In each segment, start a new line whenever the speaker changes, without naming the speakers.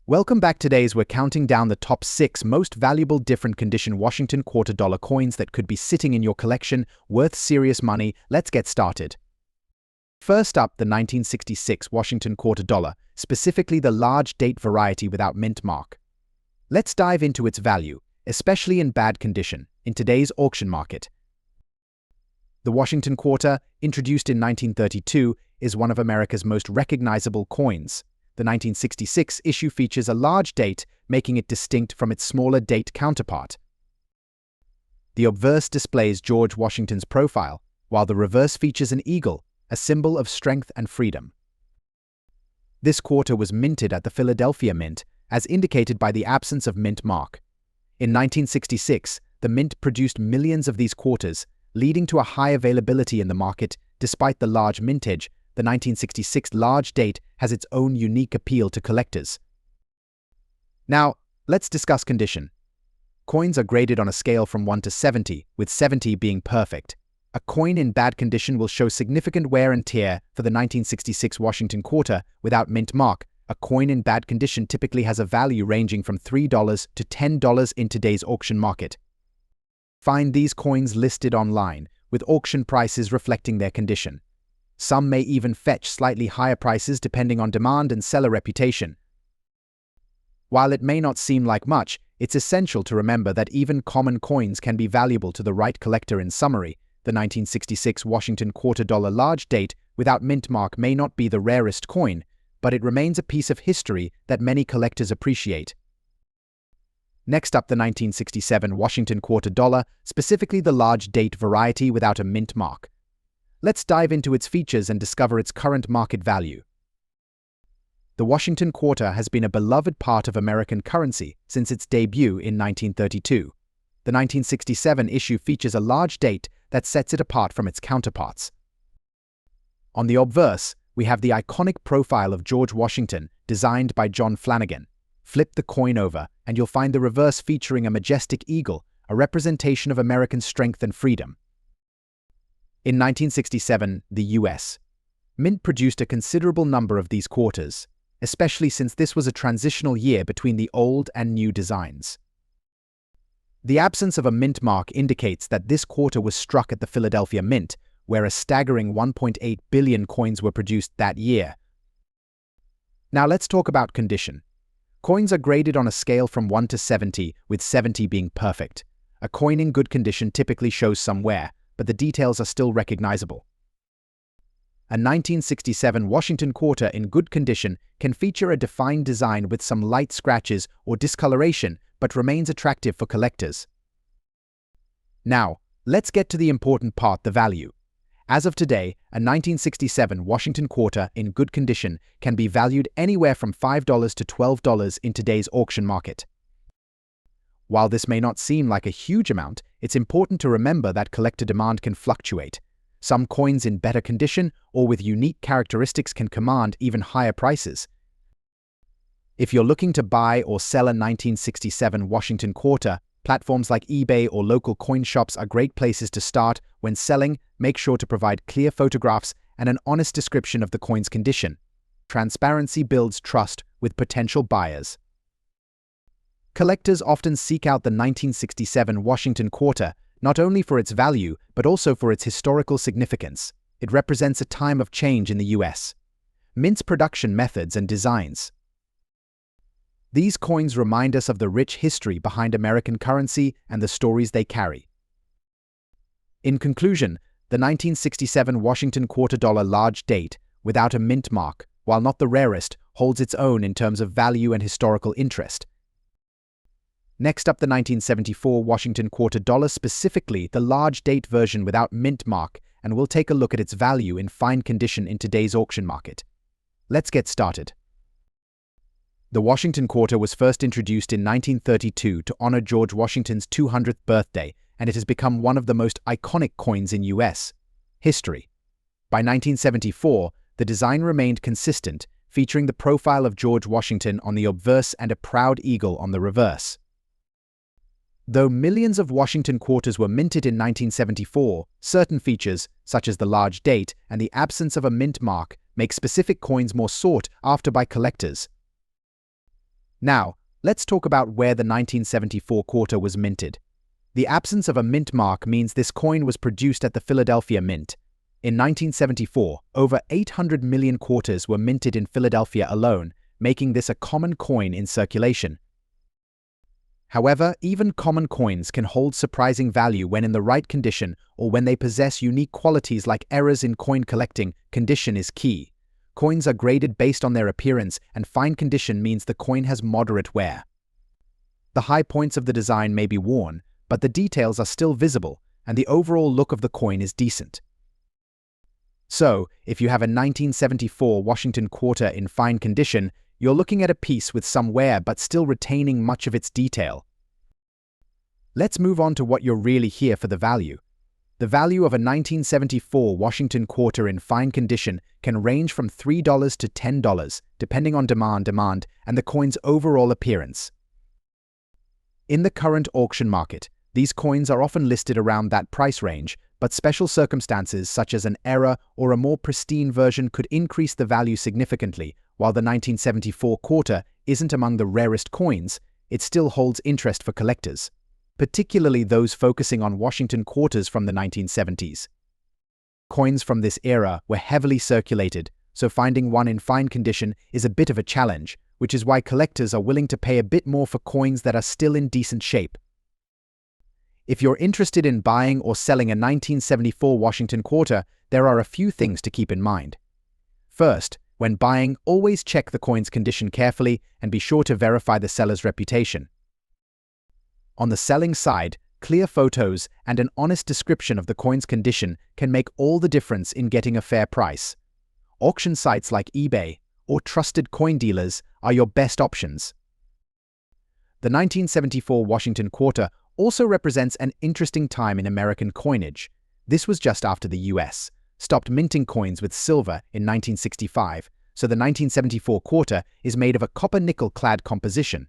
Welcome back. We're counting down the top 6 most valuable different condition Washington quarter dollar coins that could be sitting in your collection, worth serious money. Let's get started. First up, the 1966 Washington quarter dollar, specifically the large date variety without mint mark. Let's dive into its value, especially in bad condition, in today's auction market. The Washington quarter, introduced in 1932, is one of America's most recognizable coins. The 1966 issue features a large date, making it distinct from its smaller date counterpart. The obverse displays George Washington's profile, while the reverse features an eagle, a symbol of strength and freedom. This quarter was minted at the Philadelphia Mint, as indicated by the absence of mint mark. In 1966, the Mint produced millions of these quarters, leading to a high availability in the market. Despite the large mintage, the 1966 large date has its own unique appeal to collectors. Now, let's discuss condition. Coins are graded on a scale from 1 to 70, with 70 being perfect. A coin in bad condition will show significant wear and tear. For the 1966 Washington quarter, without mint mark, a coin in bad condition typically has a value ranging from $3 to $10 in today's auction market. Find these coins listed online, with auction prices reflecting their condition. Some may even fetch slightly higher prices depending on demand and seller reputation. While it may not seem like much, it's essential to remember that even common coins can be valuable to the right collector. In summary, the 1966 Washington quarter dollar large date without mint mark may not be the rarest coin, but it remains a piece of history that many collectors appreciate. Next up, the 1967 Washington quarter dollar, specifically the large date variety without a mint mark. Let's dive into its features and discover its current market value. The Washington quarter has been a beloved part of American currency since its debut in 1932. The 1967 issue features a large date that sets it apart from its counterparts. On the obverse, we have the iconic profile of George Washington, designed by John Flanagan. Flip the coin over, and you'll find the reverse featuring a majestic eagle, a representation of American strength and freedom. In 1967, the U.S. Mint produced a considerable number of these quarters, especially since this was a transitional year between the old and new designs. The absence of a mint mark indicates that this quarter was struck at the Philadelphia Mint, where a staggering 1.8 billion coins were produced that year. Now let's talk about condition. Coins are graded on a scale from 1 to 70, with 70 being perfect. A coin in good condition typically shows some wear, but the details are still recognizable. A 1967 Washington quarter in good condition can feature a defined design with some light scratches or discoloration, but remains attractive for collectors. Now, let's get to the important part, the value. As of today, a 1967 Washington quarter in good condition can be valued anywhere from $5 to $12 in today's auction market. While this may not seem like a huge amount, it's important to remember that collector demand can fluctuate. Some coins in better condition or with unique characteristics can command even higher prices. If you're looking to buy or sell a 1967 Washington quarter, platforms like eBay or local coin shops are great places to start. When selling, make sure to provide clear photographs and an honest description of the coin's condition. Transparency builds trust with potential buyers. Collectors often seek out the 1967 Washington quarter, not only for its value, but also for its historical significance. It represents a time of change in the U.S. Mint's production methods and designs. These coins remind us of the rich history behind American currency and the stories they carry. In conclusion, the 1967 Washington quarter dollar large date, without a mint mark, while not the rarest, holds its own in terms of value and historical interest. Next up, the 1974 Washington quarter dollar, specifically the large date version without mint mark, and we'll take a look at its value in fine condition in today's auction market. Let's get started. The Washington quarter was first introduced in 1932 to honor George Washington's 200th birthday, and it has become one of the most iconic coins in U.S. history. By 1974, the design remained consistent, featuring the profile of George Washington on the obverse and a proud eagle on the reverse. Though millions of Washington quarters were minted in 1974, certain features, such as the large date and the absence of a mint mark, make specific coins more sought after by collectors. Now, let's talk about where the 1974 quarter was minted. The absence of a mint mark means this coin was produced at the Philadelphia Mint. In 1974, over 800 million quarters were minted in Philadelphia alone, making this a common coin in circulation. However, even common coins can hold surprising value when in the right condition or when they possess unique qualities like errors in coin collecting. Condition is key. Coins are graded based on their appearance, and fine condition means the coin has moderate wear. The high points of the design may be worn, but the details are still visible, and the overall look of the coin is decent. So, if you have a 1974 Washington quarter in fine condition, you're looking at a piece with some wear but still retaining much of its detail. Let's move on to what you're really here for: the value. The value of a 1974 Washington quarter in fine condition can range from $3 to $10, depending on demand and the coin's overall appearance. In the current auction market, these coins are often listed around that price range, but special circumstances such as an error or a more pristine version could increase the value significantly. While the 1974 quarter isn't among the rarest coins, it still holds interest for collectors, particularly those focusing on Washington quarters from the 1970s. Coins from this era were heavily circulated, so finding one in fine condition is a bit of a challenge, which is why collectors are willing to pay a bit more for coins that are still in decent shape. If you're interested in buying or selling a 1974 Washington quarter, there are a few things to keep in mind. First, when buying, always check the coin's condition carefully and be sure to verify the seller's reputation. On the selling side, clear photos and an honest description of the coin's condition can make all the difference in getting a fair price. Auction sites like eBay or trusted coin dealers are your best options. The 1974 Washington quarter also represents an interesting time in American coinage. This was just after the US stopped minting coins with silver in 1965, so the 1974 quarter is made of a copper-nickel-clad composition.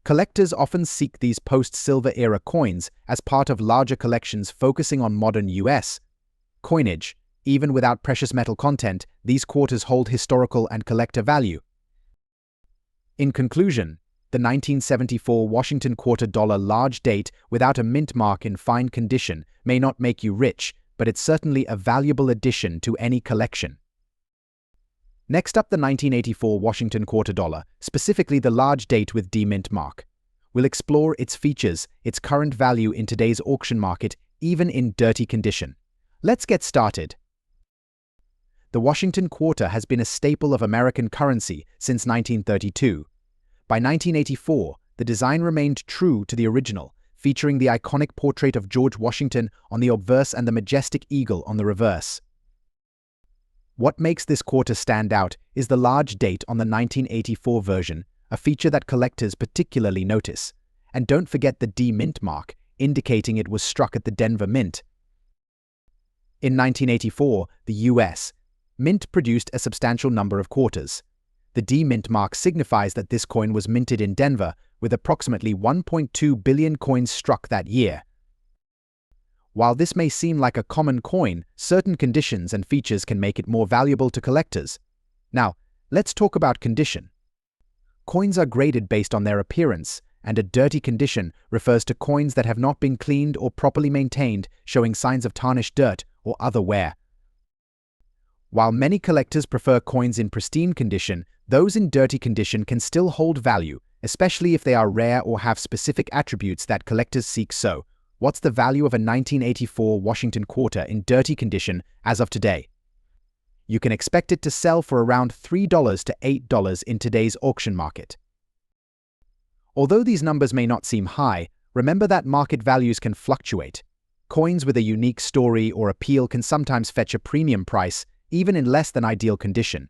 Collectors often seek these post-silver era coins as part of larger collections focusing on modern US coinage. Even without precious metal content, these quarters hold historical and collector value. In conclusion, the 1974 Washington quarter dollar large date without a mint mark in fine condition may not make you rich, but it's certainly a valuable addition to any collection. Next up, the 1984 Washington quarter dollar, specifically the large date with D-mint mark. We'll explore its features, its current value in today's auction market, even in dirty condition. Let's get started. The Washington quarter has been a staple of American currency since 1932. By 1984, the design remained true to the original, featuring the iconic portrait of George Washington on the obverse and the majestic eagle on the reverse. What makes this quarter stand out is the large date on the 1984 version, a feature that collectors particularly notice. And don't forget the D-mint mark, indicating it was struck at the Denver Mint. In 1984, the US Mint produced a substantial number of quarters. The D-mint mark signifies that this coin was minted in Denver, with approximately 1.2 billion coins struck that year. While this may seem like a common coin, certain conditions and features can make it more valuable to collectors. Now, let's talk about condition. Coins are graded based on their appearance, and a dirty condition refers to coins that have not been cleaned or properly maintained, showing signs of tarnished dirt or other wear. While many collectors prefer coins in pristine condition, those in dirty condition can still hold value, especially if they are rare or have specific attributes that collectors seek. So, what's the value of a 1984 Washington quarter in dirty condition as of today? You can expect it to sell for around $3 to $8 in today's auction market. Although these numbers may not seem high, remember that market values can fluctuate. Coins with a unique story or appeal can sometimes fetch a premium price, even in less than ideal condition.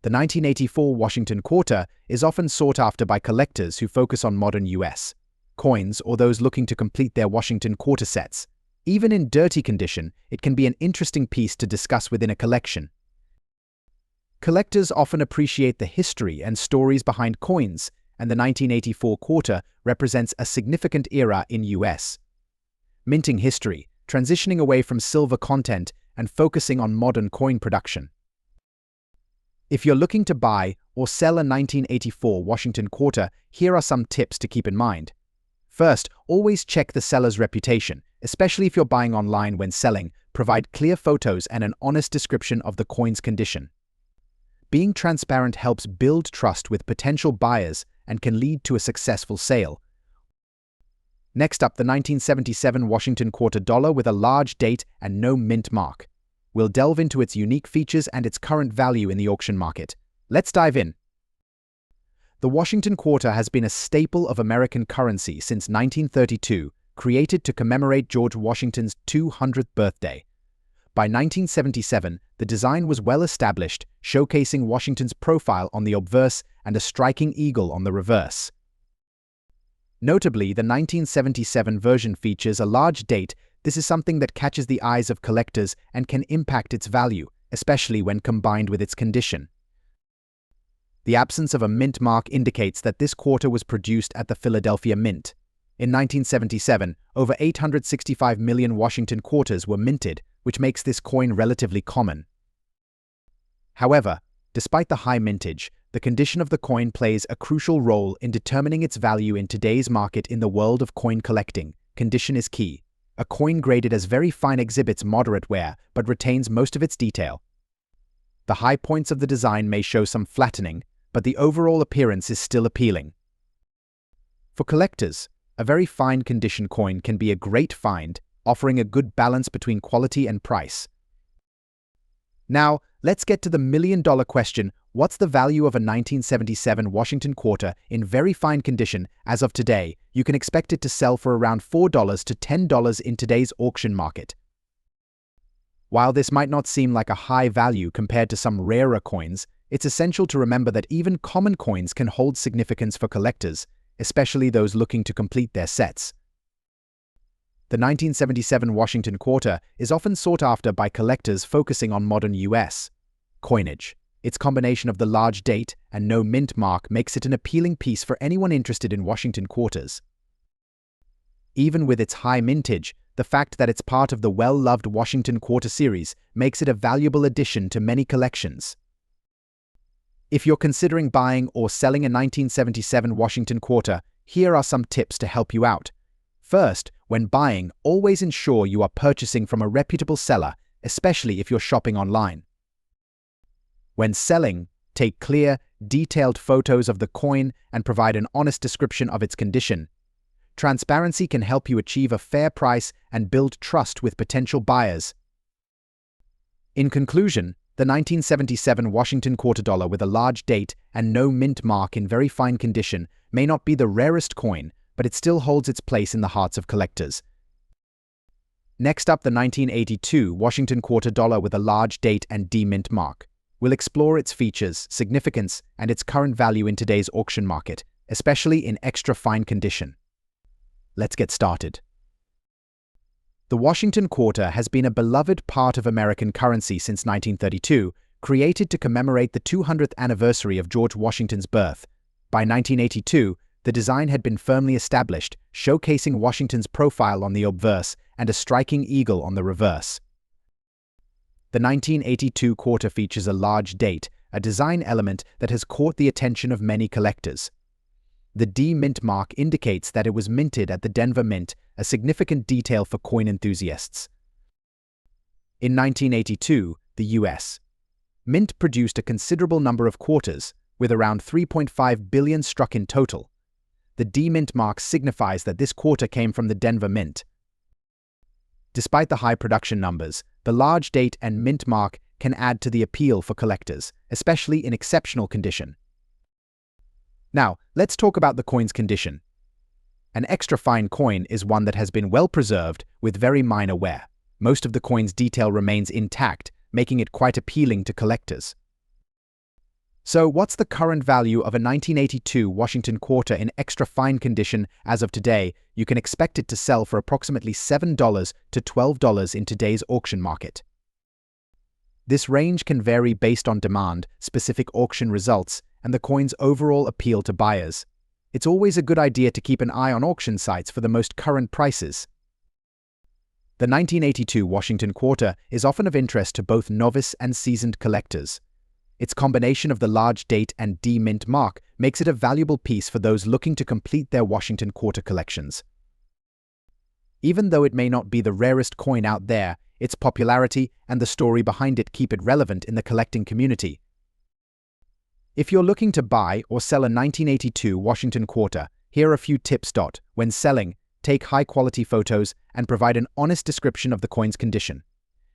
The 1984 Washington quarter is often sought after by collectors who focus on modern US coins or those looking to complete their Washington quarter sets. Even in dirty condition, it can be an interesting piece to discuss within a collection. Collectors often appreciate the history and stories behind coins, and the 1984 quarter represents a significant era in US minting history, transitioning away from silver content and focusing on modern coin production. If you're looking to buy or sell a 1984 Washington quarter, here are some tips to keep in mind. First, always check the seller's reputation, especially if you're buying online. When selling, provide clear photos and an honest description of the coin's condition. Being transparent helps build trust with potential buyers and can lead to a successful sale. Next up, the 1977 Washington quarter dollar with a large date and no mint mark. We'll delve into its unique features and its current value in the auction market. Let's dive in. The Washington quarter has been a staple of American currency since 1932, created to commemorate George Washington's 200th birthday. By 1977, the design was well established, showcasing Washington's profile on the obverse and a striking eagle on the reverse. Notably, the 1977 version features a large date. This is something that catches the eyes of collectors and can impact its value, especially when combined with its condition. The absence of a mint mark indicates that this quarter was produced at the Philadelphia Mint. In 1977, over 865 million Washington quarters were minted, which makes this coin relatively common. However, despite the high mintage, the condition of the coin plays a crucial role in determining its value in today's market. In the world of coin collecting, condition is key. A coin graded as very fine exhibits moderate wear but retains most of its detail. The high points of the design may show some flattening, but the overall appearance is still appealing. For collectors, a very fine condition coin can be a great find, offering a good balance between quality and price. Now, let's get to the million-dollar question: what's the value of a 1977 Washington quarter in very fine condition? As of today, you can expect it to sell for around $4 to $10 in today's auction market. While this might not seem like a high value compared to some rarer coins, it's essential to remember that even common coins can hold significance for collectors, especially those looking to complete their sets. The 1977 Washington quarter is often sought after by collectors focusing on modern U.S. coinage. Its combination of the large date and no mint mark makes it an appealing piece for anyone interested in Washington quarters. Even with its high mintage, the fact that it's part of the well-loved Washington quarter series makes it a valuable addition to many collections. If you're considering buying or selling a 1977 Washington quarter, here are some tips to help you out. First, when buying, always ensure you are purchasing from a reputable seller, especially if you're shopping online. When selling, take clear, detailed photos of the coin and provide an honest description of its condition. Transparency can help you achieve a fair price and build trust with potential buyers. In conclusion, the 1977 Washington quarter dollar with a large date and no mint mark in very fine condition may not be the rarest coin, but it still holds its place in the hearts of collectors. Next up, the 1982 Washington quarter dollar with a large date and D-mint mark. We'll explore its features, significance, and its current value in today's auction market, especially in extra fine condition. Let's get started. The Washington quarter has been a beloved part of American currency since 1932, created to commemorate the 200th anniversary of George Washington's birth. By 1982, the design had been firmly established, showcasing Washington's profile on the obverse and a striking eagle on the reverse. The 1982 quarter features a large date, a design element that has caught the attention of many collectors. The D-mint mark indicates that it was minted at the Denver Mint, a significant detail for coin enthusiasts. In 1982, the U.S. Mint produced a considerable number of quarters, with around 3.5 billion struck in total. The D-mint mark signifies that this quarter came from the Denver Mint. Despite the high production numbers, the large date and mint mark can add to the appeal for collectors, especially in exceptional condition. Now, let's talk about the coin's condition. An extra fine coin is one that has been well preserved with very minor wear. Most of the coin's detail remains intact, making it quite appealing to collectors. So, what's the current value of a 1982 Washington quarter in extra fine condition as of today? You can expect it to sell for approximately $7 to $12 in today's auction market. This range can vary based on demand, specific auction results, and the coin's overall appeal to buyers. It's always a good idea to keep an eye on auction sites for the most current prices. The 1982 Washington quarter is often of interest to both novice and seasoned collectors. Its combination of the large date and D mint mark makes it a valuable piece for those looking to complete their Washington quarter collections. Even though it may not be the rarest coin out there, its popularity and the story behind it keep it relevant in the collecting community. If you're looking to buy or sell a 1982 Washington quarter, here are a few tips. When selling, take high-quality photos and provide an honest description of the coin's condition.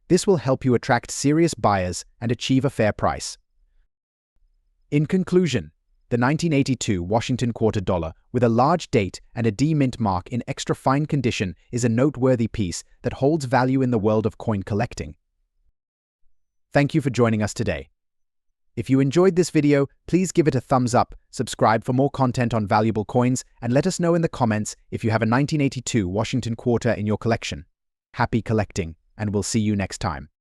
This will help you attract serious buyers and achieve a fair price. In conclusion, the 1982 Washington quarter dollar with a large date and a D mint mark in extra fine condition is a noteworthy piece that holds value in the world of coin collecting. Thank you for joining us today. If you enjoyed this video, please give it a thumbs up, subscribe for more content on valuable coins, and let us know in the comments if you have a 1982 Washington quarter in your collection. Happy collecting, and we'll see you next time.